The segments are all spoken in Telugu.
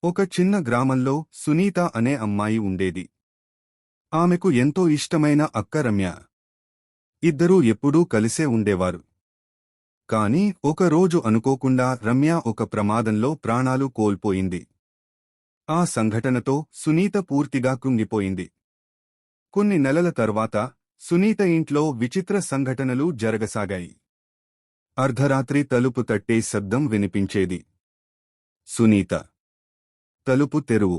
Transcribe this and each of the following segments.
ఒక చిన్న గ్రామంలో సునీత అనే అమ్మాయి ఉండేది. ఆమెకు ఎంతో ఇష్టమైన అక్క రమ్య. ఇద్దరూ ఎప్పుడూ కలిసే ఉండేవారు. కాని ఒకరోజు అనుకోకుండా రమ్య ఒక ప్రమాదంలో ప్రాణాలు కోల్పోయింది. ఆ సంఘటనతో సునీత పూర్తిగా కృంగిపోయింది. కొన్ని నెలల తర్వాత సునీత ఇంట్లో విచిత్ర సంఘటనలు జరగసాగాయి. అర్ధరాత్రి తలుపు తట్టే శబ్దం వినిపించేది. సునీత, తలుపు తెరువు.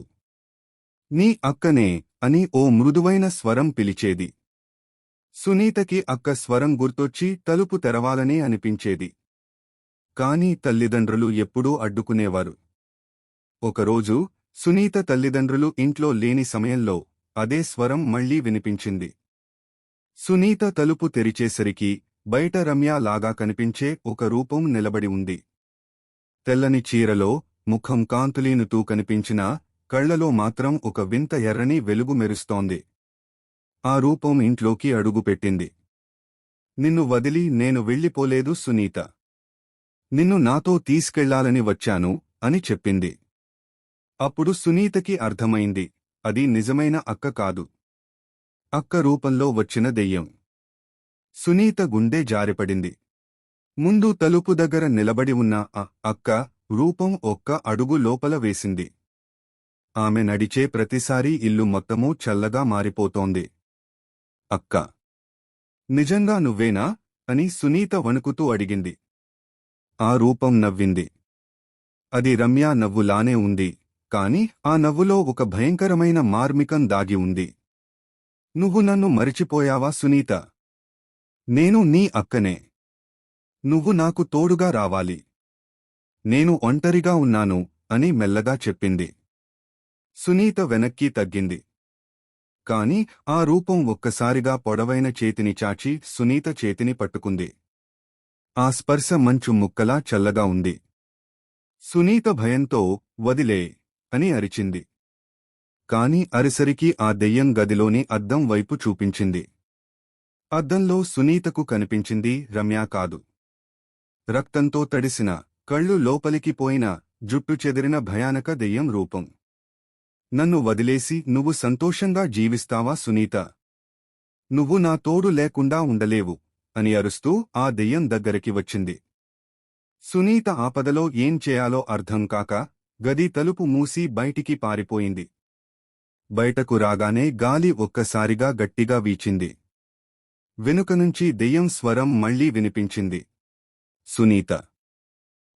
నీ అక్కనే అని ఓ మృదువైన స్వరం పిలిచేది. సునీతకి అక్క స్వరం గుర్తొచ్చి తలుపు తెరవాలనే అనిపించేది. కాని తల్లిదండ్రులు ఎప్పుడూ అడ్డుకునేవారు. ఒకరోజు సునీత తల్లిదండ్రులు ఇంట్లో లేని సమయంలో అదే స్వరం మళ్లీ వినిపించింది. సునీత తలుపు తెరిచేసరికి బయట రమ్య లాగా కనిపించే ఒక రూపం నిలబడి ఉంది. తెల్లని చీరలో, ముఖం కాంతులీనుతూ కనిపించినా కళ్లలో మాత్రం ఒక వింత ఎర్రని వెలుగు మెరుస్తోంది. ఆ రూపం ఇంట్లోకి అడుగుపెట్టింది. నిన్ను వదిలి నేను వెళ్ళిపోలేదు సునీత. నిన్ను నాతో తీసుకెళ్లాలని వచ్చాను అని చెప్పింది. అప్పుడు సునీతకి అర్థమైంది, అది నిజమైన అక్క కాదు. అక్క రూపంలో వచ్చిన దెయ్యం. సునీత గుండె జారిపడింది. ముందు తలుపు దగ్గర నిలబడి ఉన్న అక్క రూపం ఒక్క అడుగు లోపల వేసింది. ఆమె నడిచే ప్రతిసారీ ఇల్లు మొత్తమూ చల్లగా మారిపోతోంది. అక్కా, నిజంగా నువ్వేనా అని సునీత వణుకుతూ అడిగింది. ఆ రూపం నవ్వింది. అది రమ్య నవ్వులానే ఉంది, కాని ఆ నవ్వులో ఒక భయంకరమైన మార్మికం దాగి ఉంది. నువ్వు నన్ను మరిచిపోయావా సునీత? నేను నీ అక్కనే. నువ్వు నాకు తోడుగా రావాలి. నేను ఒంటరిగా ఉన్నాను అని మెల్లగా చెప్పింది. సునీత వెనక్కి తగ్గింది. కాని ఆ రూపం ఒక్కసారిగా పొడవైన చేతిని చాచి సునీత చేతిని పట్టుకుంది. ఆ స్పర్శ మంచు ముక్కలా చల్లగా ఉంది. సునీత భయంతో వదిలే అని అరిచింది. కాని అరిసరికి ఆ దెయ్యం గదిలోని అద్దం వైపు చూపించింది. అద్దంలో సునీతకు కనిపించింది రమ్య కాదు. రక్తంతో తడిసిన, కళ్ళు లోపలికి పోయిన, జుట్టు చెదిరిన భయానక దెయ్యం రూపం. నన్ను వదిలేసి నువ్వు సంతోషంగా జీవిస్తావా సునీత? నువ్వు నా తోడు లేకుండా ఉండలేవు అని అరుస్తూ ఆ దెయ్యం దగ్గరికి వచ్చింది. సునీత ఆపదలో ఏం చేయాలో అర్థం కాక గది తలుపు మూసి బయటికి పారిపోయింది. బయటకు రాగానే గాలి ఒక్కసారిగా గట్టిగా వీచింది. వెనుకనుంచి దెయ్యం స్వరం మళ్లీ వినిపించింది. సునీత,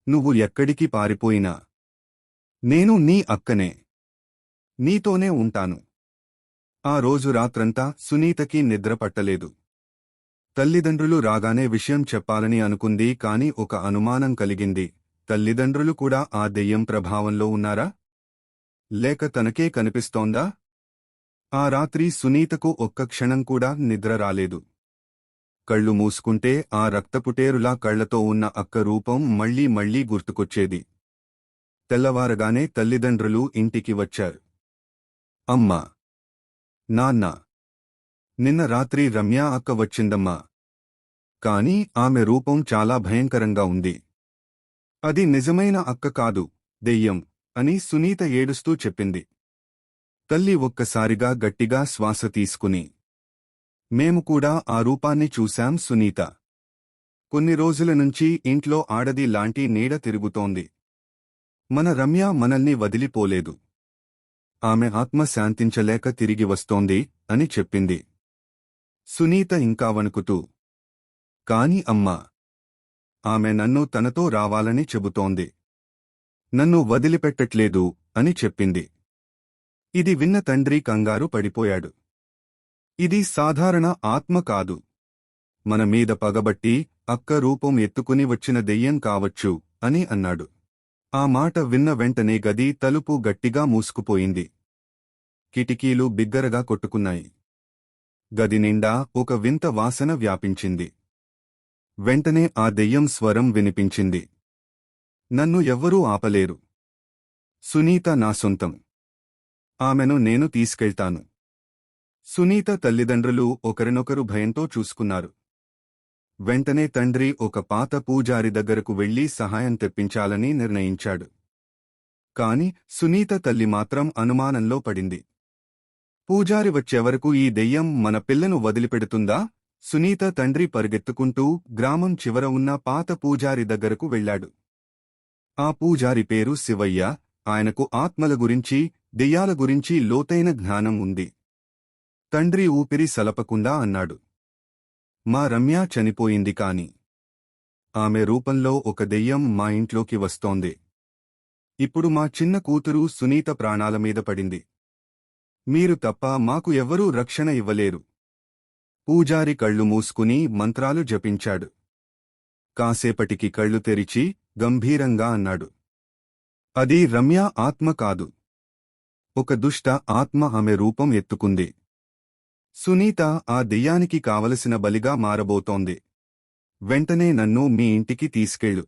నువ్వు ఎక్కడికి పారిపోయినా నేను నీ అక్కనే. నీతోనే ఉంటాను. ఆ రోజు రాత్రంతా సునీతకి నిద్ర పట్టలేదు. తల్లిదండ్రులు రాగానే విషయం చెప్పాలని అనుకుంది, కాని ఒక అనుమానం కలిగింది. తల్లిదండ్రులు కూడా ఆ దెయ్యం ప్రభావంలో ఉన్నారా? లేక తనకే కనిపిస్తోందా? ఆ రాత్రి సునీతకు ఒక్క క్షణం కూడా నిద్ర రాలేదు. కళ్ళు మూసుకుంటే ఆ రక్తపుటేరులా కళ్లతో ఉన్న అక్క రూపం మళ్లీ మళ్లీ గుర్తుకొచ్చేది. తెల్లవారగానే తల్లిదండ్రులు ఇంటికి వచ్చారు. అమ్మా, నాన్న, నిన్న రాత్రి రమ్య అక్క వచ్చిందమ్మా. కాని ఆమె రూపం చాలా భయంకరంగా ఉంది. అది నిజమైన అక్క కాదు, దెయ్యం అని సునీత ఏడుస్తూ చెప్పింది. తల్లి ఒక్కసారిగా గట్టిగా శ్వాస తీసుకుని, మేము కూడా ఆ రూపాన్ని చూశాం సునీత. కొన్ని రోజుల నుంచి ఇంట్లో ఆడది లాంటి నీడ తిరుగుతోంది. మన రమ్య మనల్ని వదిలిపోలేదు. ఆమె ఆత్మ శాంతించలేక తిరిగి వస్తోంది అని చెప్పింది. సునీత ఇంకా వణుకుతూ, కాని అమ్మా, ఆమె నన్ను తనతో రావాలని చెబుతోంది. నన్ను వదిలిపెట్టట్లేదు అని చెప్పింది. ఇది విన్న తండ్రి కంగారు పడిపోయాడు. ఇది సాధారణ ఆత్మ కాదు. మన మీద పగబట్టి అక్క రూపం ఎత్తుకుని వచ్చిన దెయ్యం కావచ్చు అని అన్నాడు. ఆ మాట విన్న వెంటనే గది తలుపు గట్టిగా మూసుకుపోయింది. కిటికీలు బిగ్గరగా కొట్టుకున్నాయి. గది నిండా ఒక వింత వాసన వ్యాపించింది. వెంటనే ఆ దెయ్యం స్వరం వినిపించింది. నన్ను ఎవ్వరూ ఆపలేరు. సునీత నా సొంతం. ఆమెను నేను తీసుకెళ్తాను. సునీత తల్లిదండ్రులు ఒకరినొకరు భయంతో చూసుకున్నారు. వెంటనే తండ్రి ఒక పాత పూజారి దగ్గరకు వెళ్లి సహాయం తెప్పించాలని నిర్ణయించాడు. కాని సునీత తల్లి మాత్రం అనుమానంలో పడింది. పూజారి వచ్చేవరకు ఈ దెయ్యం మన పిల్లను వదిలిపెడుతుందా? సునీత తండ్రి పరుగెత్తుకుంటూ గ్రామం చివర ఉన్న పాత పూజారి దగ్గరకు వెళ్లాడు. ఆ పూజారి పేరు శివయ్య. ఆయనకు ఆత్మల గురించి, దెయ్యాల గురించి లోతైన జ్ఞానం ఉంది. తండ్రి ఊపిరి సలపకుండా అన్నాడు, మా రమ్య చనిపోయింది కాని ఆమె రూపంలో ఒక దెయ్యం మా ఇంట్లోకి వస్తోంది. ఇప్పుడు మా చిన్న కూతురు సునీత ప్రాణాల మీద పడింది. మీరు తప్ప మాకు ఎవ్వరూ రక్షణ ఇవ్వలేరు. పూజారి కళ్ళు మూసుకుని మంత్రాలు జపించాడు. కాసేపటికి కళ్ళు తెరిచి గంభీరంగా అన్నాడు, అది రమ్య ఆత్మ కాదు. ఒక దుష్ట ఆత్మ ఆమె రూపం ఎత్తుకుంది. సునీత ఆ దెయ్యానికి కావలసిన బలిగా మారబోతోంది. వెంటనే నన్ను మీ ఇంటికి తీసుకెళ్ళు.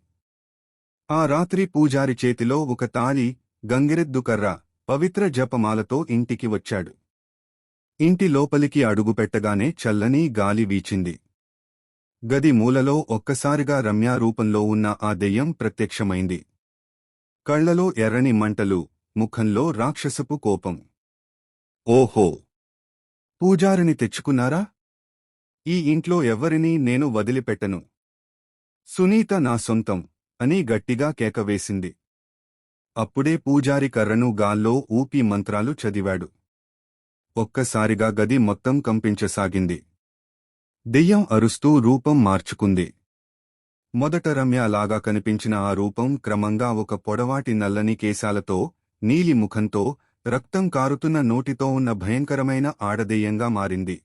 ఆ రాత్రి పూజారి చేతిలో ఒక తాళి, గంగిరెద్దు కర్ర, పవిత్ర జపమాలతో ఇంటికి వచ్చాడు. ఇంటి లోపలికి అడుగుపెట్టగానే చల్లని గాలి వీచింది. గది మూలలో ఒక్కసారిగా రమ్య రూపంలో ఉన్న ఆ దెయ్యం ప్రత్యక్షమైంది. కళ్లలో ఎర్రని మంటలు, ముఖంలో రాక్షసపు కోపం. ఓహో! పూజారిని తెచ్చుకున్నారా? ఈ ఇంట్లో ఎవ్వరినీ నేను వదిలిపెట్టను. సునీత నా సొంతం అని గట్టిగా కేకవేసింది. అప్పుడే పూజారి కర్రను గాల్లో ఊపి మంత్రాలు చదివాడు. ఒక్కసారిగా గది మొత్తం కంపించసాగింది. దెయ్యం అరుస్తూ రూపం మార్చుకుంది. మొదట రమ్యలాగా కనిపించిన ఆ రూపం క్రమంగా ఒక పొడవాటి నల్లని కేశాలతో, నీలి ముఖంతో, రక్తం కారుతున్న నోటితో ఉన్న భయంకరమైన ఆడదెయ్యంగా మారింది.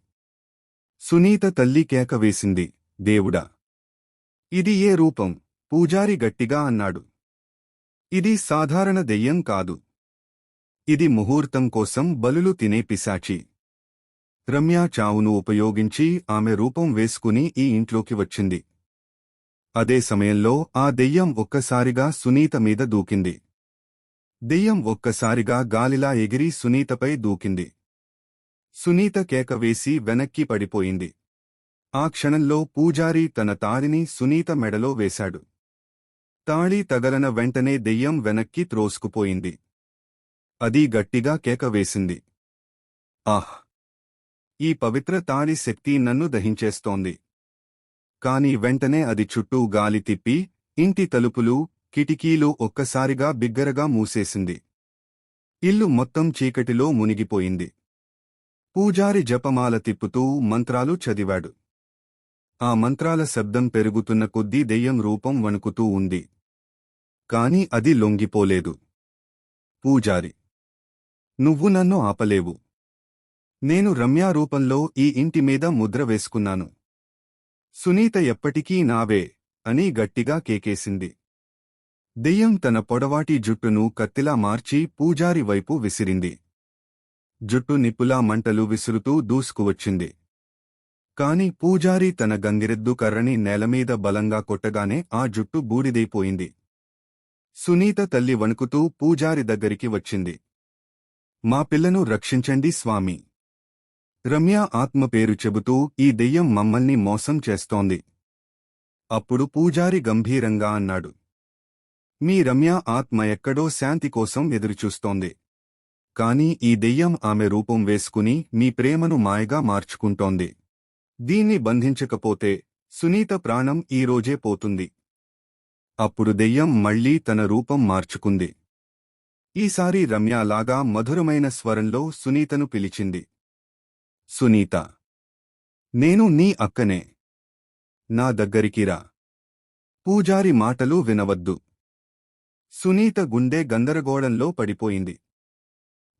సునీత తల్లి కేక వేసింది, దేవుడా! ఇది ఏ రూపం? పూజారి గట్టిగా అన్నాడు. ఇది సాధారణ దెయ్యం కాదు. ఇది ముహూర్తం కోసం బలులు తినే పిశాచి. రమ్య చావును ఉపయోగించి ఆమె రూపం వేసుకుని ఈ ఇంట్లోకి వచ్చింది. అదే సమయంలో ఆ దెయ్యం ఒక్కసారిగా సునీత మీద దూకింది. దెయ్యం ఒక్కసారిగా గాలిలా ఎగిరి సునీతపై దూకింది. సునీత కేకవేసి వెనక్కి పడిపోయింది. ఆ క్షణంలో పూజారి తన తాళిని సునీత మెడలో వేశాడు. తాళి తగలన వెంటనే దెయ్యం వెనక్కి త్రోసుకుపోయింది. అది గట్టిగా కేకవేసింది, ఆహ్! ఈ పవిత్ర తాళి శక్తి నన్ను దహించేస్తోంది. కాని వెంటనే అది చుట్టూ గాలి తిప్పి, ఇంటి తలుపులు, కిటికీలు ఒక్కసారిగా బిగ్గరగా మూసేసింది. ఇల్లు మొత్తం చీకటిలో మునిగిపోయింది. పూజారి జపమాల తిప్పుతూ మంత్రాలు చదివాడు. ఆ మంత్రాల శబ్దం పెరుగుతున్న కొద్దీ దెయ్యం రూపం వణుకుతూ ఉంది. కాని అది లొంగిపోలేదు. పూజారి, నువ్వు నన్ను ఆపలేవు. నేను రమ్యా రూపంలో ఈ ఇంటి మీద ముద్ర వేసుకున్నాను. సునీత ఎప్పటికీ నావే అని గట్టిగా కేకేసింది. దెయ్యం తన పొడవాటి జుట్టును కత్తిలా మార్చి పూజారి వైపు విసిరింది. జుట్టు నిప్పులా మంటలు విసురుతూ దూసుకువచ్చింది. కాని పూజారి తన గంగిరెద్దు కర్రని నేలమీద బలంగా కొట్టగానే ఆ జుట్టు బూడిదైపోయింది. సునీత తల్లి వణుకుతూ పూజారి దగ్గరికి వచ్చింది. మా పిల్లను రక్షించండి స్వామీ! రమ్య ఆత్మ పేరు చెబుతూ ఈ దెయ్యం మమ్మల్ని మోసం చేస్తోంది. అప్పుడు పూజారి గంభీరంగా అన్నాడు, మీ రమ్య ఆత్మ ఎక్కడో శాంతి కోసం ఎదురుచూస్తోంది. కాని ఈ దెయ్యం ఆమె రూపం వేసుకుని మీ ప్రేమను మాయగా మార్చుకుంటోంది. దీన్ని బంధించకపోతే సునీత ప్రాణం ఈరోజే పోతుంది. అప్పుడు దెయ్యం మళ్లీ తన రూపం మార్చుకుంది. ఈసారి రమ్యలాగా మధురమైన స్వరంలో సునీతను పిలిచింది. సునీత, నేను నీ అక్కనే. నా దగ్గరికి రా. పూజారి మాటలు వినవద్దు. సునీత గుండె గందరగోళంలో పడిపోయింది.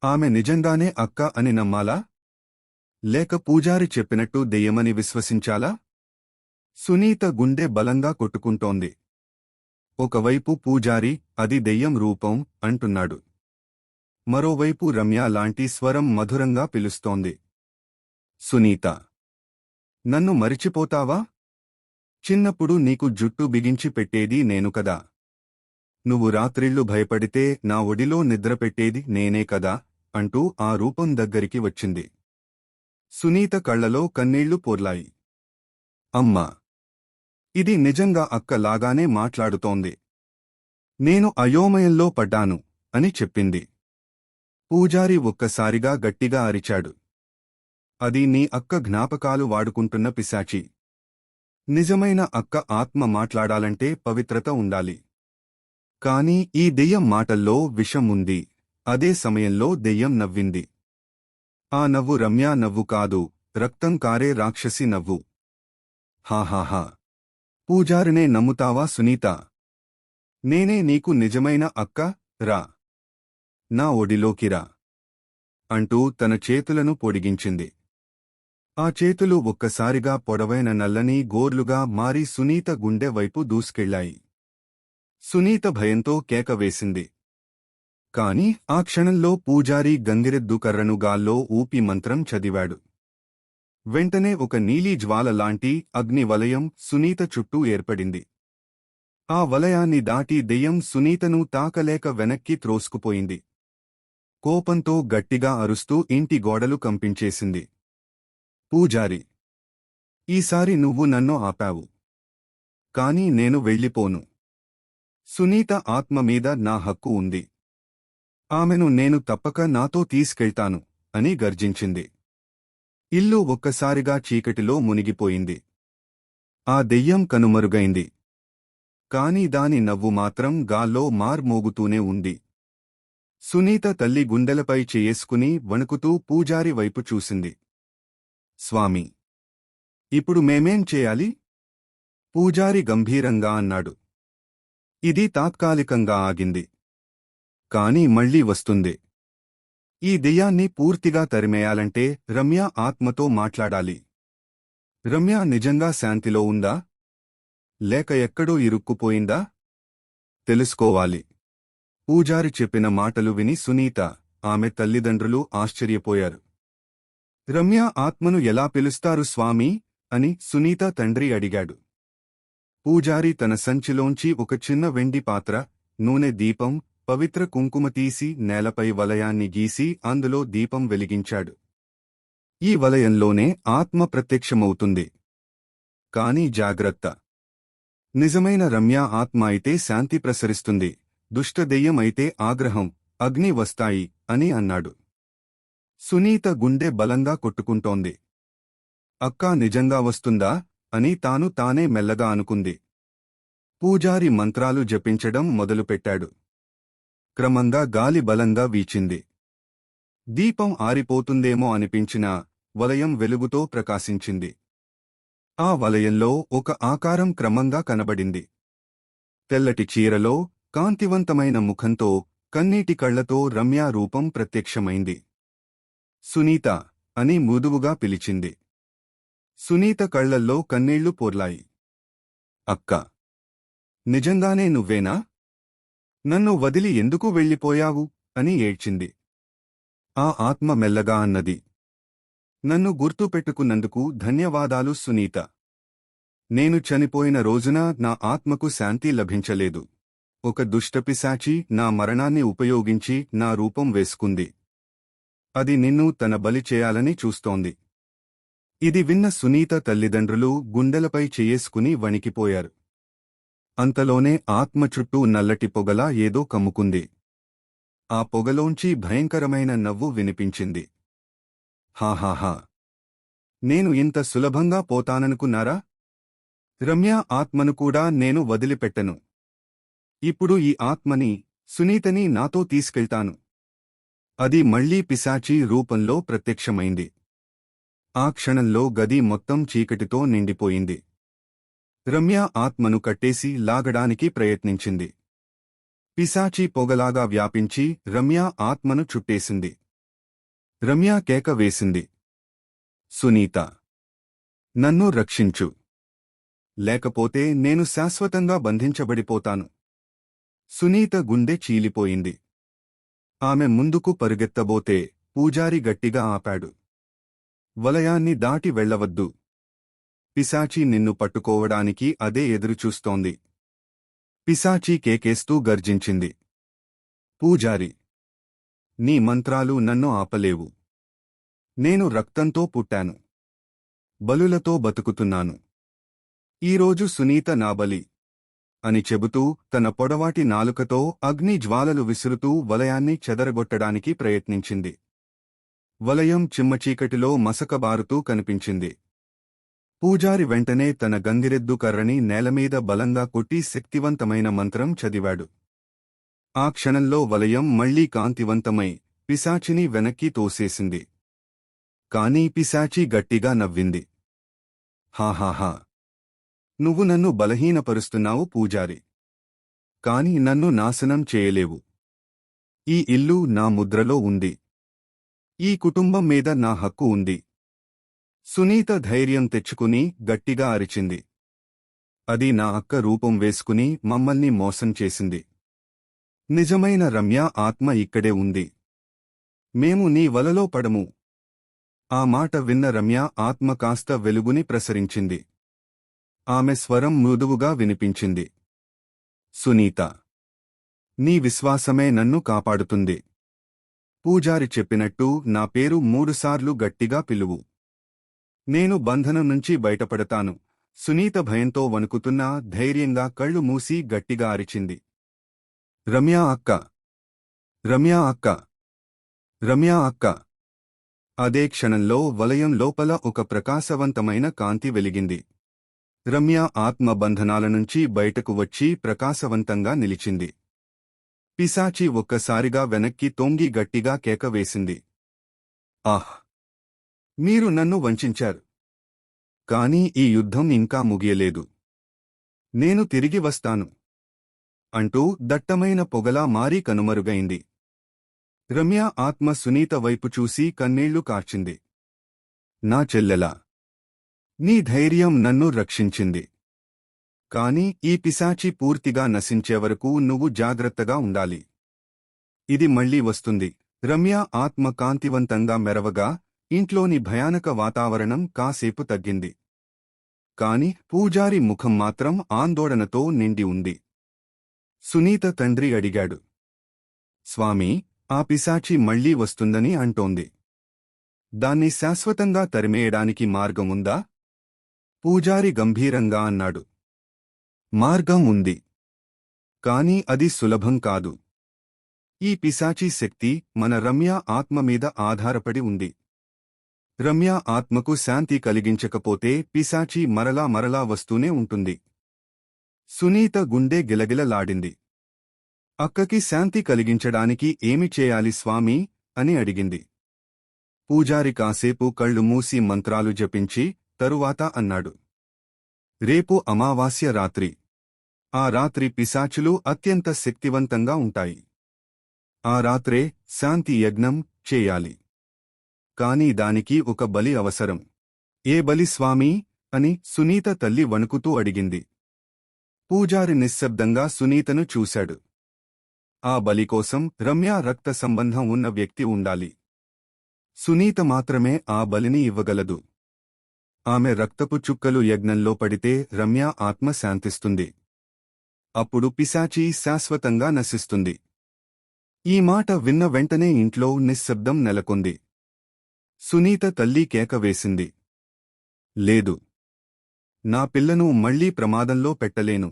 ఆమె నిజంగానే అక్క అని నమ్మాలా? లేక పూజారి చెప్పినట్టు దెయ్యమని విశ్వసించాలా? సునీత గుండె బలంగా కొట్టుకుంటోంది. ఒకవైపు పూజారి అది దెయ్యం రూపం అంటున్నాడు. మరోవైపు రమ్య లాంటి స్వరం మధురంగా పిలుస్తోంది. సునీత, నన్ను మరిచిపోతావా? చిన్నప్పుడు నీకు జుట్టు బిగించి పెట్టేది నేను కదా. నువ్వు రాత్రిళ్లు భయపడితే నా ఒడిలో నిద్రపెట్టేది నేనే కదా అంటూ ఆ రూపం దగ్గరికి వచ్చింది. సునీత కళ్లలో కన్నీళ్లు పోర్లాయి. అమ్మా! ఇది నిజంగా అక్క లాగానే మాట్లాడుతోంది. నేను అయోమయంలో పడ్డాను అని చెప్పింది. పూజారి ఒక్కసారిగా గట్టిగా అరిచాడు. అది నీ అక్క జ్ఞాపకాలు వాడుకుంటున్న పిశాచి. నిజమైన అక్క ఆత్మ మాట్లాడాలంటే పవిత్రత ఉండాలి. కాని ఈ దెయ్యం మాటల్లో విషం ఉంది. అదే సమయంలో దెయ్యం నవ్వింది. ఆ నవ్వు రమ్య నవ్వు కాదు, రక్తం కారే రాక్షసి నవ్వు. హాహాహా. పూజారినే నమ్ముతావా సునీత? నేనే నీకు నిజమైన అక్క, రా. నా ఒడిలోకి రా అంటూ తన చేతులను పొడిగించింది. ఆ చేతులు ఒక్కసారిగా పొడవైన నల్లని గోర్లుగా మారి సునీత గుండె వైపు దూసుకెళ్లాయి. సునీత భయంతో కేక వేసింది. కాని ఆ క్షణంలో పూజారి గంగిరెద్దు కర్రను గాల్లో ఊపి మంత్రం చదివాడు. వెంటనే ఒక నీలి జ్వాల లాంటి అగ్ని వలయం సునీత చుట్టూ ఏర్పడింది. ఆ వలయాన్ని దాటి దెయ్యం సునీతను తాకలేక వెనక్కి త్రోసుకుపోయింది. కోపంతో గట్టిగా అరుస్తూ ఇంటి గోడలు కంపించేసింది. పూజారి, ఈసారి నువ్వు నన్ను ఆపావు. కాని నేను వెళ్ళిపోను. సునీత ఆత్మ మీద నా హక్కు ఉంది. ఆమెను నేను తప్పక నాతో తీసుకెళ్తాను అని గర్జించింది. ఇల్లు ఒక్కసారిగా చీకటిలో మునిగిపోయింది. ఆ దెయ్యం కనుమరుగైంది. కాని దాని నవ్వు మాత్రం గాల్లో మార్మోగుతూనే ఉంది. సునీత తల్లి గుండెలపై చేసుకుని వణుకుతూ పూజారి వైపు చూసింది. స్వామీ, ఇప్పుడు మేమేం చేయాలి? పూజారి గంభీరంగా అన్నాడు. ఇది తాత్కాలికంగా ఆగింది. కాని మళ్లీ వస్తుంది. ఈ దెయ్యాన్ని పూర్తిగా తరిమేయాలంటే రమ్య ఆత్మతో మాట్లాడాలి. రమ్య నిజంగా శాంతిలో ఉందా? లేక ఎక్కడో ఇరుక్కుపోయిందా? తెలుసుకోవాలి. పూజారి చెప్పిన మాటలు విని సునీత, ఆమె తల్లిదండ్రులు ఆశ్చర్యపోయారు. రమ్య ఆత్మను ఎలా పిలుస్తారు స్వామీ అని సునీత తండ్రి అడిగాడు. పూజారి తన సంచిలోంచి ఒక చిన్న వెండి పాత్ర, నూనె దీపం, పవిత్ర కుంకుమ తీసి నేలపై వలయాన్ని గీసి అందులో దీపం వెలిగించాడు. ఈ వలయంలోనే ఆత్మ ప్రత్యక్షమవుతుంది. కాని జాగ్రత్త. నిజమైన రమ్య ఆత్మ అయితే శాంతి ప్రసరిస్తుంది, దుష్టదెయ్యం అయితే ఆగ్రహం, అగ్ని వస్తాయి అని అన్నాడు. సునీత గుండె బలంగా కొట్టుకుంటోంది. అక్కా నిజంగా వస్తుందా అని తాను తానే మెల్లగా అనుకుంది. పూజారి మంత్రాలు జపించడం మొదలుపెట్టాడు. క్రమంగా గాలి బలంగా వీచింది. దీపం ఆరిపోతుందేమో అనిపించినా వలయం వెలుగుతో ప్రకాశించింది. ఆ వలయంలో ఒక ఆకారం క్రమంగా కనబడింది. తెల్లటి చీరలో, కాంతివంతమైన ముఖంతో, కన్నీటి కళ్లతో రమ్య రూపం ప్రత్యక్షమైంది. సునీత అని మృదువుగా పిలిచింది. సునీత కళ్లల్లో కన్నీళ్లు పోర్లాయి. అక్కా, నిజంగానే నువ్వేనా? నన్ను వదిలి ఎందుకు వెళ్ళిపోయావు అని ఏడ్చింది. ఆ ఆత్మ మెల్లగా అన్నది. నన్ను గుర్తుపెట్టుకున్నందుకు ధన్యవాదాలు సునీత. నేను చనిపోయిన రోజున నా ఆత్మకు శాంతి లభించలేదు. ఒక దుష్టపిశాచి నా మరణాన్ని ఉపయోగించి నా రూపం వేసుకుంది. అది నిన్ను తన బలి చేయాలని చూస్తోంది. ఇది విన్న సునీత తల్లిదండ్రులు గుండెలపై చేసుకుని వణికిపోయారు. అంతలోనే ఆత్మ చుట్టూ నల్లటి పొగలా ఏదో కమ్ముకుంది. ఆ పొగలోంచి భయంకరమైన నవ్వు వినిపించింది. హాహాహా. నేను ఇంత సులభంగా పోతాననుకున్నారా? రమ్య ఆత్మను కూడా నేను వదిలిపెట్టను. ఇప్పుడు ఈ ఆత్మని, సునీతని నాతో తీసుకెళ్తాను. అది మళ్లీ పిశాచి రూపంలో ప్రత్యక్షమైంది. ఆ క్షణంలో గది మొత్తం చీకటితో నిండిపోయింది. రమ్య ఆత్మను కట్టేసి లాగడానికి ప్రయత్నించింది. పిశాచి పొగలాగా వ్యాపించి రమ్య ఆత్మను చుట్టేసింది. రమ్య కేక వేసింది. సునీత, నన్ను రక్షించు. లేకపోతే నేను శాశ్వతంగా బంధించబడిపోతాను. సునీత గుండె చీలిపోయింది. ఆమె ముందుకు పరుగెత్తబోతే పూజారి గట్టిగా ఆపాడు. వలయాన్ని దాటి వెళ్లవద్దు. పిశాచి నిన్ను పట్టుకోవడానికి అదే ఎదురుచూస్తోంది. పిశాచి కేకేస్తూ గర్జించింది. పూజారి, నీ మంత్రాలు నన్ను ఆపలేవు. నేను రక్తంతో పుట్టాను. బలులతో బతుకుతున్నాను. ఈరోజు సునీత నా బలి అని చెబుతూ తన పొడవాటి నాలుకతో అగ్ని జ్వాలలు విసురుతూ వలయాన్ని చెదరగొట్టడానికి ప్రయత్నించింది. వలయం చిమ్మచీకటిలో మసకబారుతూ కనిపించింది. పూజారి వెంటనే తన గంగిరెద్దు కర్రని నేలమీద బలంగా కొట్టి శక్తివంతమైన మంత్రం చదివాడు. ఆ క్షణంలో వలయం మళ్లీ కాంతివంతమై పిశాచిని వెనక్కి తోసేసింది. కానీ పిశాచి గట్టిగా నవ్వింది. హాహాహా, నువ్వు నన్ను బలహీనపరుస్తున్నావు పూజారి. కాని నన్ను నాశనం చేయలేవు. ఈ ఇల్లు నా ముద్రలో ఉంది. ఈ కుటుంబం మీద నా హక్కు ఉంది. సునీత ధైర్యం తెచ్చుకుని గట్టిగా అరిచింది. అది నా అక్క రూపం వేసుకుని మమ్మల్ని మోసం చేసింది. నిజమైన రమ్య ఆత్మ ఇక్కడే ఉంది. మేము నీ వలలో పడము. ఆ మాట విన్న రమ్య ఆత్మ కాస్త వెలుగుని ప్రసరించింది. ఆమె స్వరం మృదువుగా వినిపించింది. సునీత, నీ విశ్వాసమే నన్ను కాపాడుతుంది. పూజారి చెప్పినట్టు నా పేరు 3 సార్లు గట్టిగా పిలువు. నేను బంధనం నుంచి బయటపడతాను. సునీత భయంతో వణుకుతున్నా ధైర్యంగా కళ్ళు మూసి గట్టిగా అరిచింది. రమ్యా అక్క, రమ్యా అక్క, రమ్యా అక్క. అదే క్షణంలో వలయం లోపల ఒక ప్రకాశవంతమైన కాంతి వెలిగింది. రమ్య ఆత్మ బంధనాల నుంచి బయటకు వచ్చి ప్రకాశవంతంగా నిలిచింది. పిశాచి ఒక్కసారిగా వెనక్కి తొంగి గట్టిగా కేకవేసింది. ఆహ్! మీరు నన్ను వంచించారు. కాని ఈ యుద్ధం ఇంకా ముగియలేదు. నేను తిరిగి వస్తాను అంటూ దట్టమైన పొగలా మారి కనుమరుగైంది. రమ్య ఆత్మ సునీత వైపు చూసి కన్నీళ్లు కార్చింది. నా చెల్లెలా, నీ ధైర్యం నన్ను రక్షించింది. కాని ఈ పిశాచి పూర్తిగా నశించేవరకు నువ్వు జాగ్రత్తగా ఉండాలి. ఇది మళ్లీ వస్తుంది. రమ్య ఆత్మ కాంతివంతంగా మెరవగా ఇంట్లోని భయానక వాతావరణం కాసేపు తగ్గింది. కాని పూజారి ముఖం మాత్రం ఆందోళనతో నిండి ఉంది. సునీత తండ్రి అడిగాడు. స్వామీ, ఆ పిశాచి మళ్లీ వస్తుందని అంటోంది. దాన్ని శాశ్వతంగా తరిమేయడానికి మార్గముందా? పూజారి గంభీరంగా అన్నాడు. మార్గం ఉంది. కాని అది సులభం కాదు. ఈ పిశాచి శక్తి మన రమ్య ఆత్మ మీద ఆధారపడి ఉంది. రమ్య ఆత్మకు శాంతి కలిగించకపోతే పిశాచి మరలా వస్తూనే ఉంటుంది. సునీత గుండె గిలగిలలాడింది. అక్కకి శాంతి కలిగించడానికి ఏమి చేయాలి స్వామీ అని అడిగింది. పూజారి కాసేపు కళ్ళు మూసి మంత్రాలు జపించి తరువాత అన్నాడు. రేపు అమావాస్య రాత్రి. ఆ రాత్రి పిశాచులు అత్యంత శక్తివంతంగా ఉంటాయి. ఆ రాత్రే శాంతి యజ్ఞం చేయాలి. కాని దానికి ఒక బలి అవసరం. ఏ బలి స్వామీ అని సునీత తల్లి వణుకుతూ అడిగింది. పూజారి నిశ్శబ్దంగా సునీతను చూశాడు. ఆ బలి కోసం రమ్య రక్త సంబంధం ఉన్న వ్యక్తి ఉండాలి. సునీత మాత్రమే ఆ బలిని ఇవ్వగలదు. ఆమె రక్తపు చుక్కలు యజ్ఞంలో పడితే రమ్య ఆత్మ శాంతిస్తుంది. అప్పుడు పిశాచి శాశ్వతంగా నశిస్తుంది. ఈ మాట విన్న వెంటనే ఇంట్లో నిశ్శబ్దం నెలకొంది. సునీత తల్లి కేక వేసింది. లేదు, నా పిల్లను మళ్లీ ప్రమాదంలో పెట్టలేను.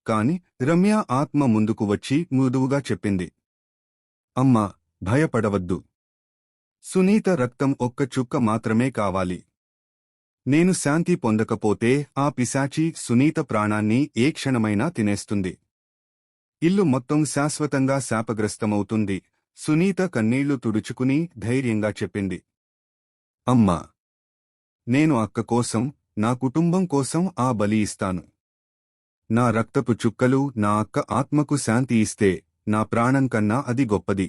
కాని రమ్య ఆత్మ ముందుకు వచ్చి మృదువుగా చెప్పింది. అమ్మా, భయపడవద్దు. సునీత రక్తం ఒక్క చుక్క మాత్రమే కావాలి. నేను శాంతి పొందకపోతే ఆ పిశాచి సునీత ప్రాణాన్ని ఏ క్షణమైనా తినేస్తుంది. ఇల్లు మొత్తం శాశ్వతంగా శాపగ్రస్తమవుతుంది. సునీత కన్నీళ్లు తుడుచుకుని ధైర్యంగా చెప్పింది. అమ్మా, నేను అక్క కోసం, నా కుటుంబం కోసం ఆ బలి ఇస్తాను. నా రక్తపు చుక్కలు నా అక్క ఆత్మకు శాంతి ఇస్తే నా ప్రాణం కన్నా అది గొప్పది.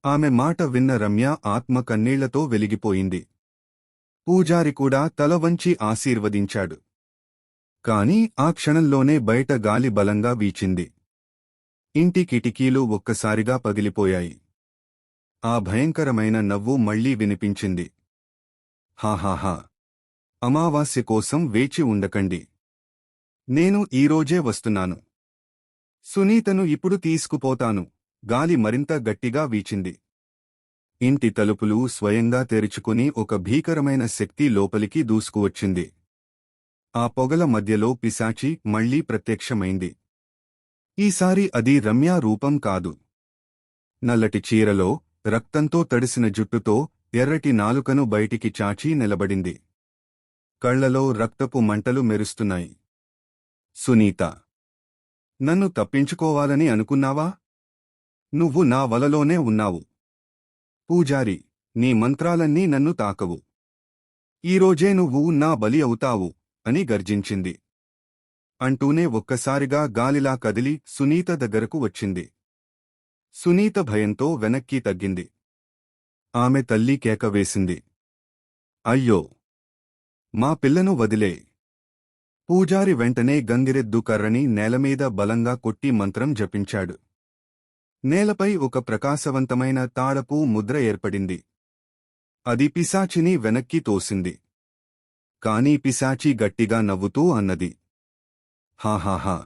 ఆమె మాట విన్న రమ్య ఆత్మ కన్నీళ్లతో వెలిగిపోయింది. పూజారి కూడా తల వంచి ఆశీర్వదించాడు. కాని ఆ క్షణంలోనే బయట గాలి బలంగా వీచింది. ఇంటి కిటికీలు ఒక్కసారిగా పగిలిపోయాయి. ఆ భయంకరమైన నవ్వు మళ్లీ వినిపించింది. హాహాహా, అమావాస్య కోసం వేచి ఉండకండి. నేను ఈరోజే వస్తున్నాను. సునీతను ఇప్పుడు తీసుకుపోతాను. గాలి మరింత గట్టిగా వీచింది. ఇంటి తలుపులు స్వయంగా తెరుచుకుని ఒక భీకరమైన శక్తి లోపలికి దూసుకువచ్చింది. ఆ పొగల మధ్యలో పిశాచి మళ్లీ ప్రత్యక్షమైంది. ఈసారి అది రమ్య రూపం కాదు. నల్లటి చీరలో, రక్తంతో తడిసిన జుట్టుతో, ఎర్రటి నాలుకను బయటికి చాచి నిలబడింది. కళ్లలో రక్తపు మంటలు మెరుస్తున్నాయి. సునీత, నన్ను తప్పించుకోవాలని అనుకున్నావా? నువ్వు నా వలలోనే ఉన్నావు. పూజారి, నీ మంత్రాలన్నీ నన్ను తాకవు. ఈరోజే నువ్వు నా బలి అవుతావు అని గర్జించింది. అంటూనే ఒక్కసారిగా గాలిలా కదిలి సునీత దగ్గరకు వచ్చింది. సునీత భయంతో వెనక్కి తగ్గింది. ఆమె తల్లి కేక వేసింది. అయ్యో! మా పిల్లను వదిలే! పూజారి వెంటనే గంగిరెద్దు కర్రని నేలమీద బలంగా కొట్టి మంత్రం జపించాడు. నేలపై ఒక ప్రకాశవంతమైన తాళపు ముద్ర ఏర్పడింది. అది పిశాచిని వెనక్కి తోసింది. కాని పిశాచి గట్టిగా నవ్వుతూ అన్నది, హాహాహా!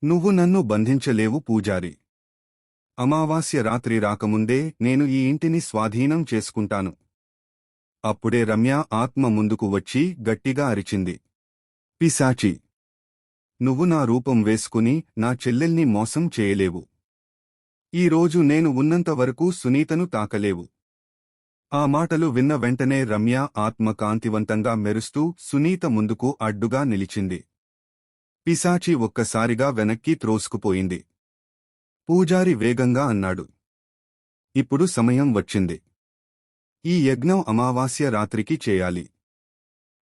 నువ్వు నన్ను బంధించలేవు పూజారి. అమావాస్య రాత్రి రాకముందే నేను ఈ ఇంటిని స్వాధీనం చేసుకుంటాను. అప్పుడే రమ్య ఆత్మ ముందుకు వచ్చి గట్టిగా అరిచింది. పిశాచి! నువ్వు నా రూపం వేసుకుని నా చెల్లెల్ని మోసం చేయలేవు. ఈరోజు నేను ఉన్నంతవరకు సునీతను తాకలేవు. ఆ మాటలు విన్న వెంటనే రమ్య ఆత్మ కాంతివంతంగా మెరుస్తూ సునీత ముందుకు అడ్డుగా నిలిచింది. పిశాచి ఒక్కసారిగా వెనక్కి త్రోసుకుపోయింది. పూజారి వేగంగా అన్నాడు, ఇప్పుడు సమయం వచ్చింది. ఈ యజ్ఞం అమావాస్య రాత్రికి చేయాలి.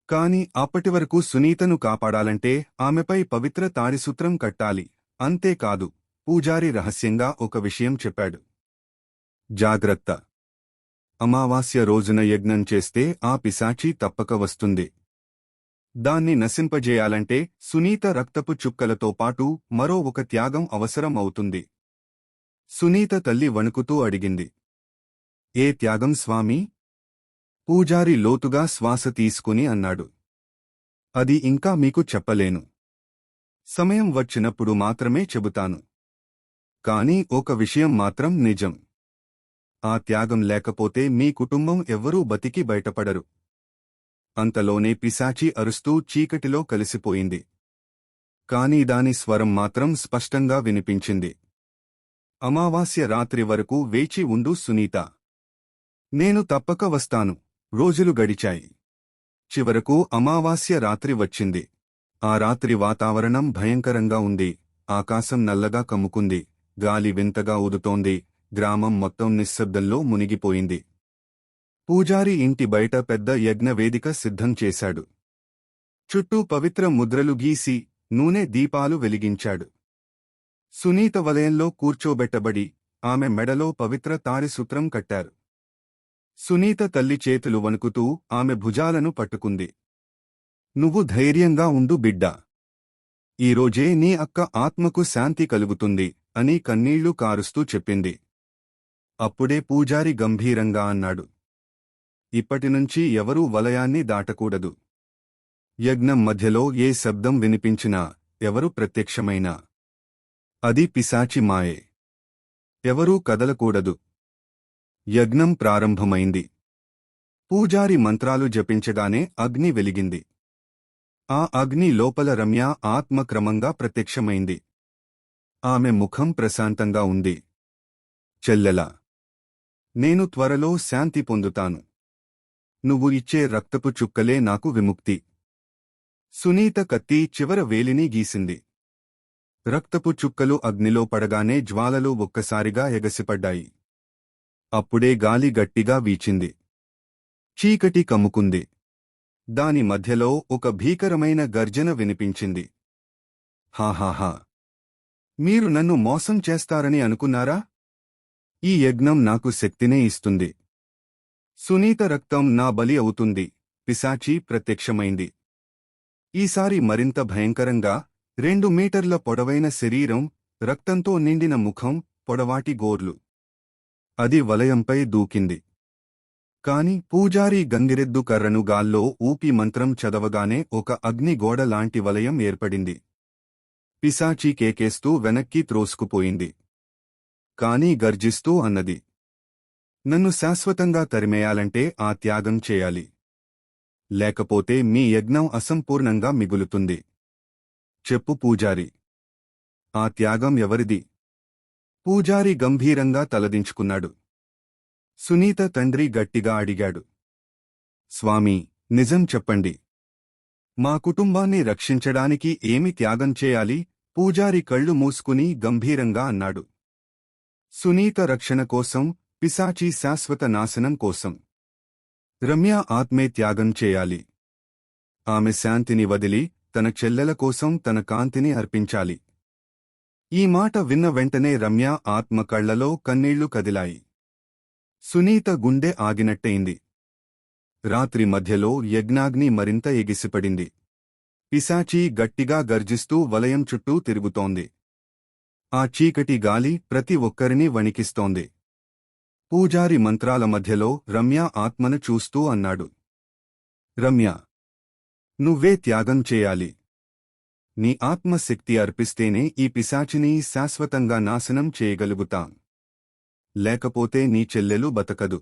కాని అప్పటివరకు సునీతను కాపాడాలంటే ఆమెపై పవిత్ర తాడిసూత్రం కట్టాలి. అంతేకాదు, పూజారి రహస్యంగా ఒక విషయం చెప్పాడు. జాగ్రత్త! అమావాస్య రోజున యజ్ఞం చేస్తే ఆ పిశాచి తప్పక వస్తుంది. దాన్ని నశింపజేయాలంటే సునీత రక్తపు చుక్కలతో పాటు మరో ఒక త్యాగం అవసరం అవుతుంది. సునీత తల్లి వణుకుతూ అడిగింది. ఏ త్యాగం స్వామీ? పూజారి లోతుగా శ్వాస తీసుకుని అన్నాడు. అది ఇంకా మీకు చెప్పలేను. సమయం వచ్చినప్పుడు మాత్రమే చెబుతాను. కాని ఒక విషయం మాత్రం నిజం. ఆ త్యాగం లేకపోతే మీ కుటుంబం ఎవ్వరూ బతికి బయటపడరు. అంతలోనే పిశాచి అరుస్తూ చీకటిలో కలిసిపోయింది. కాని దాని స్వరం మాత్రం స్పష్టంగా వినిపించింది. అమావాస్య రాత్రి వరకు వేచి ఉండు సునీత. నేను తప్పక వస్తాను. రోజులు గడిచాయి. చివరకు అమావాస్య రాత్రి వచ్చింది. ఆ రాత్రి వాతావరణం భయంకరంగా ఉంది. ఆకాశం నల్లగా కమ్ముకుంది. గాలి వింతగా ఊదుతోంది. గ్రామం మొత్తం నిశ్శబ్దంలో మునిగిపోయింది. పూజారి ఇంటి బయట పెద్ద యజ్ఞవేదిక సిద్ధం చేశాడు. చుట్టూ పవిత్ర ముద్రలు గీసి నూనె దీపాలు వెలిగించాడు. సునీత వలయంలో కూర్చోబెట్టబడి ఆమె మెడలో పవిత్ర తాడిసూత్రం కట్టారు. సునీత తల్లి చేతులు వణుకుతూ ఆమె భుజాలను పట్టుకుంది. నువ్వు ధైర్యంగా ఉండు బిడ్డా. ఈరోజే నీ అక్క ఆత్మకు శాంతి కలుగుతుంది అని కన్నీళ్లు కారుస్తూ చెప్పింది. అప్పుడే పూజారి గంభీరంగా అన్నాడు. ఇప్పటినుంచి ఎవరూ వలయాన్ని దాటకూడదు. యజ్ఞం మధ్యలో ఏ శబ్దం వినిపించినా, ఎవరు ప్రత్యక్షమైనా అది పిశాచి మాయే. ఎవరూ కదలకూడదు. యజ్ఞం ప్రారంభమైంది. పూజారి మంత్రాలు జపించగానే అగ్ని వెలిగింది. ఆ అగ్ని లోపల రమ్య ఆత్మ క్రమంగా ప్రత్యక్షమైంది. ఆమె ముఖం ప్రశాంతంగా ఉంది. చెల్లెలా, నేను త్వరలో శాంతి పొందుతాను. నువ్వు ఇచ్చే రక్తపు చుక్కలే నాకు విముక్తి. సునీత కత్తి చివర వేలిని గీసింది. రక్తపు చుక్కలు అగ్నిలో పడగానే జ్వాలలు ఒక్కసారిగా ఎగసిపడ్డాయి. అప్పుడే గాలి గట్టిగా వీచింది. చీకటి కమ్ముకుంది. దాని మధ్యలో ఒక భీకరమైన గర్జన వినిపించింది. హాహాహా! మీరు నన్ను మోసం చేస్తారని అనుకున్నారా? ఈ యజ్ఞం నాకు శక్తినే ఇస్తుంది. సునీత రక్తం నా బలి అవుతుంది. పిశాచి ప్రత్యక్షమైంది. ఈసారి మరింత భయంకరంగా 2 మీటర్ల పొడవైన శరీరం, రక్తంతో నిండిన ముఖం, పొడవాటి గోర్లు. అది వలయంపై దూకింది. కాని పూజారి గంగిరెద్దు కర్రను గాల్లో ఊపి మంత్రం చదవగానే ఒక అగ్నిగోడ లాంటి వలయం ఏర్పడింది. పిశాచి కేకేస్తూ వెనక్కి త్రోసుకుపోయింది. కాని గర్జిస్తూ అన్నది, నన్ను శాశ్వతంగా తరిమేయాలంటే ఆ త్యాగం చేయాలి. లేకపోతే మీ యజ్ఞం అసంపూర్ణంగా మిగులుతుంది. చెప్పు పూజారి, ఆ త్యాగం ఎవరిది? పూజారి గంభీరంగా తలదించుకున్నాడు. సునీత తండ్రి గట్టిగా అడిగాడు. స్వామీ, నిజం చెప్పండి. మా కుటుంబాన్ని రక్షించడానికి ఏమి త్యాగం చేయాలి? పూజారి కళ్ళు మూసుకుని గంభీరంగా అన్నాడు. సునీత రక్షణ కోసం, పిశాచీ శాశ్వత నాశనం కోసం. రమ్య ఆత్మే త్యాగం చేయాలి. ఆమె శాంతిని వదిలి తన చెల్లెల కోసం తన కాంతిని అర్పించాలి. ఈ మాట విన్న వెంటనే రమ్య ఆత్మ కళ్లలో కన్నీళ్లు కదిలాయి. సునీత గుండె ఆగినట్టయింది. రాత్రి మధ్యలో యజ్ఞాగ్ని మరింత ఎగిసిపడింది. పిశాచీ గట్టిగా గర్జిస్తూ వలయం చుట్టూ తిరుగుతోంది. ఆ చీకటి గాలి ప్రతి ఒక్కరినీ వణికిస్తోంది. పూజారి మంత్రాల మధ్యలో రమ్య ఆత్మను చూస్తూ అన్నాడు. రమ్య, నువ్వే త్యాగం చేయాలి. నీ ఆత్మశక్తి అర్పిస్తేనే ఈ పిశాచిని శాశ్వతంగా నాశనం చేయగలుగుతాం. లేకపోతే నీ చెల్లెలు బతకదు.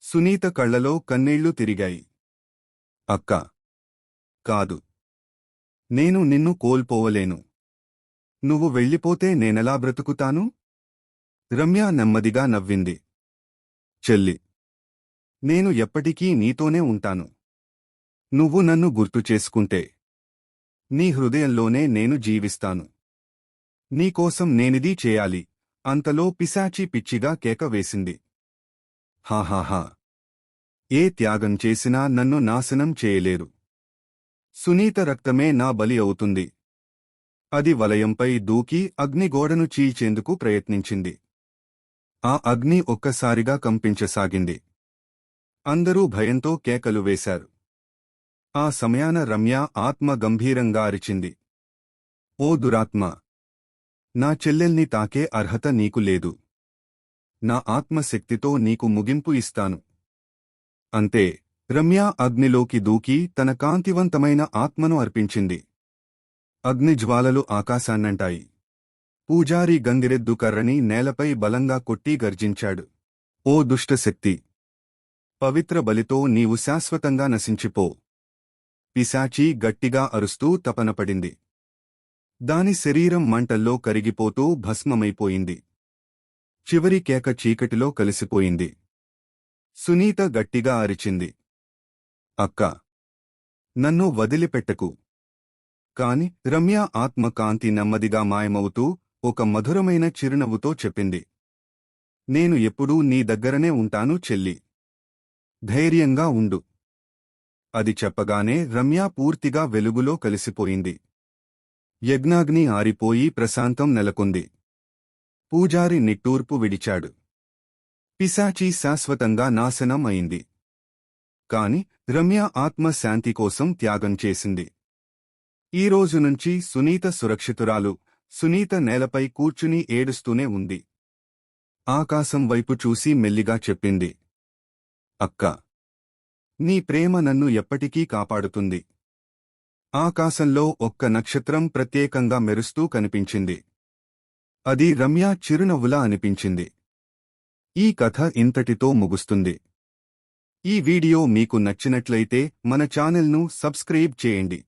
సునీత కళ్లలో కన్నీళ్లు తిరిగాయి. అక్కా, కాదు. నేను నిన్ను కోల్పోవలేను. నువ్వు వెళ్ళిపోతే నేనెలా బ్రతుకుతాను? రమ్య నెమ్మదిగా నవ్వింది. చెల్లి, నేను ఎప్పటికీ నీతోనే ఉంటాను. నువ్వు నన్ను గుర్తుచేసుకుంటే నీ హృదయంలోనే నేను జీవిస్తాను. నీకోసం నేనిది చేయాలి. అంతలో పిశాచి పిచ్చిగా కేక వేసింది. హాహాహా, ఏ త్యాగం చేసినా నన్ను నాశనం చేయలేరు. సునీత రక్తమే నా బలి అవుతుంది. అది వలయంపై దూకి అగ్నిగోడను చీల్చేందుకు ప్రయత్నించింది. ఆ అగ్ని ఒక్కసారిగా కంపించసాగింది. అందరూ భయంతో కేకలు వేశారు. ఆ సమయాన రమ్య ఆత్మ గంభీరంగా అరిచింది. ఓ దురాత్మ, నా చెల్లెల్ని తాకే అర్హత నీకు లేదు. నా ఆత్మశక్తితో నీకు ముగింపు ఇస్తాను. అంతే, రమ్య అగ్నిలోకి దూకి తన కాంతివంతమైన ఆత్మను అర్పించింది. అగ్నిజ్వాలలు ఆకాశాన్నంటాయి. పూజారి గంగిరెద్దు కర్రని నేలపై బలంగా కొట్టి గర్జించాడు. ఓ దుష్టశక్తి, పవిత్ర బలితో నీవు శాశ్వతంగా నశించిపో. పిశాచీ గట్టిగా అరుస్తూ తపనపడింది. దాని శరీరం మంటల్లో కరిగిపోతూ భస్మమైపోయింది. చివరి కేక చీకటిలో కలిసిపోయింది. సునీత గట్టిగా అరిచింది. అక్కా, నన్ను వదిలిపెట్టకు. కాని రమ్య ఆత్మ కాంతి నెమ్మదిగా మాయమవుతూ ఒక మధురమైన చిరునవ్వుతో చెప్పింది. నేను ఎప్పుడూ నీ దగ్గరనే ఉంటాను చెల్లి. ధైర్యంగా ఉండు. అది చెప్పగానే రమ్య పూర్తిగా వెలుగులో కలిసిపోయింది. యజ్ఞాగ్ని ఆరిపోయి ప్రశాంతం నెలకొంది. పూజారి నిట్టూర్పు విడిచాడు. పిశాచీ శాశ్వతంగా నాశనం అయింది. కాని రమ్య ఆత్మ శాంతి కోసం త్యాగం చేసింది. ఈ రోజు నుంచి సునీత సురక్షితురాలు. సునీత నేలపై కూర్చుని ఏడుస్తూనే ఉంది. ఆకాశం వైపు చూసి మెల్లిగా చెప్పింది. అక్కా, నీ ప్రేమ నన్ను ఎప్పటికీ కాపాడుతుంది. ఆకాశంలో ఒక్క నక్షత్రం ప్రత్యేకంగా మెరుస్తూ కనిపించింది. అది రమ్య చిరునవ్వులా అనిపించింది. ఈ కథ ఇంతటితో ముగుస్తుంది. ఈ వీడియో మీకు నచ్చినట్లయితే మన ఛానల్ను సబ్స్క్రైబ్ చేయండి.